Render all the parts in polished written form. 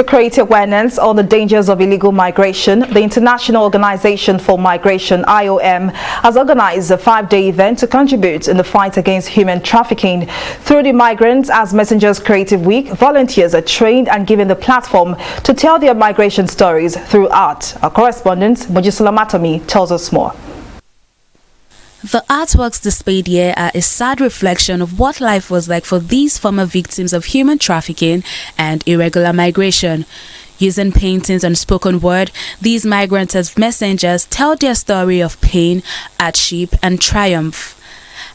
To create awareness on the dangers of illegal migration, the International Organization for Migration, IOM, has organized a 5-day event to contribute in the fight against human trafficking. Through the Migrants as Messengers Creative Week, volunteers are trained and given the platform to tell their migration stories through art. Our correspondent, Mojisola Matomi, tells us more. The artworks displayed here are a sad reflection of what life was like for these former victims of human trafficking and irregular migration. Using paintings and spoken word, these migrants as messengers tell their story of pain, hardship, and triumph.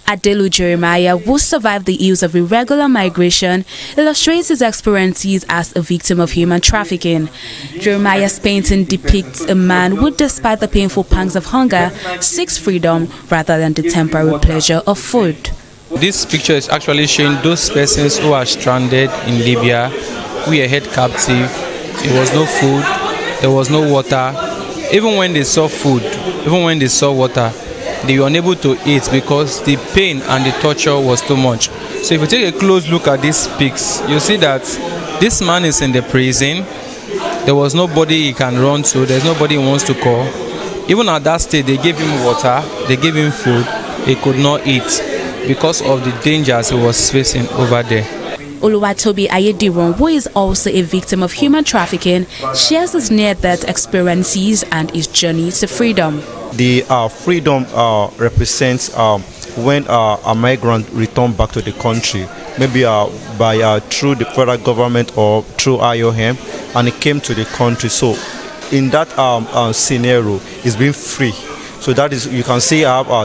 Adelu Jeremiah, who survived the ills of irregular migration, illustrates his experiences as a victim of human trafficking. Jeremiah's painting depicts a man who, despite the painful pangs of hunger, seeks freedom rather than the temporary pleasure of food. This picture is actually showing those persons who are stranded in Libya, who were held captive. There was no food, there was no water. Even when they saw food, even when they saw water, they were unable to eat because the pain and the torture was too much. So if you take a close look at these pics, you see that this man is in the prison. There was nobody he can run to, there's nobody he wants to call. Even at that stage, they gave him water, they gave him food, he could not eat because of the dangers he was facing over there. Oluwatobi Ayediron, who is also a victim of human trafficking, shares his near-death experiences and his journey to freedom. The freedom represents when a migrant returns back to the country, maybe through the federal government or through IOM, and he came to the country. So in that scenario, he's being free. So that is, you can see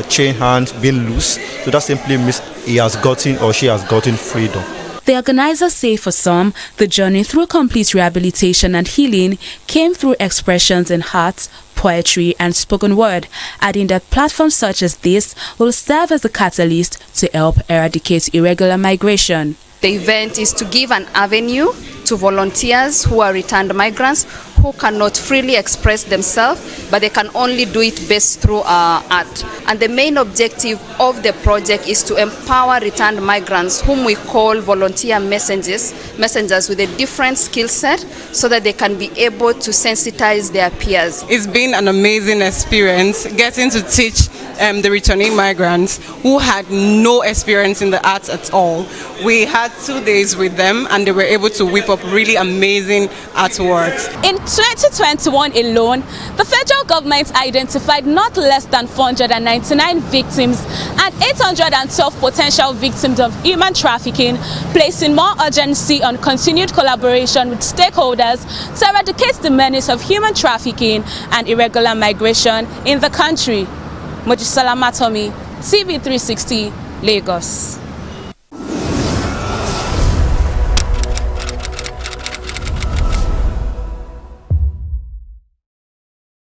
chain hands being loose. So that simply means he has gotten or she has gotten freedom. The organizers say for some, the journey through complete rehabilitation and healing came through expressions in art, poetry, and spoken word, adding that platforms such as this will serve as a catalyst to help eradicate irregular migration. The event is to give an avenue to volunteers who are returned migrants who cannot freely express themselves, but they can only do it best through art. And the main objective of the project is to empower returned migrants, whom we call volunteer messengers with a different skill set, so that they can be able to sensitize their peers. It's been an amazing experience getting to teach the returning migrants who had no experience in the arts at all. We had 2 days with them and they were able to whip up really amazing artworks. In 2021 alone, the federal government identified not less than 499 victims and 812 potential victims of human trafficking, placing more urgency on continued collaboration with stakeholders to eradicate the menace of human trafficking and irregular migration in the country. Mojisola Matomi, TV 360, Lagos.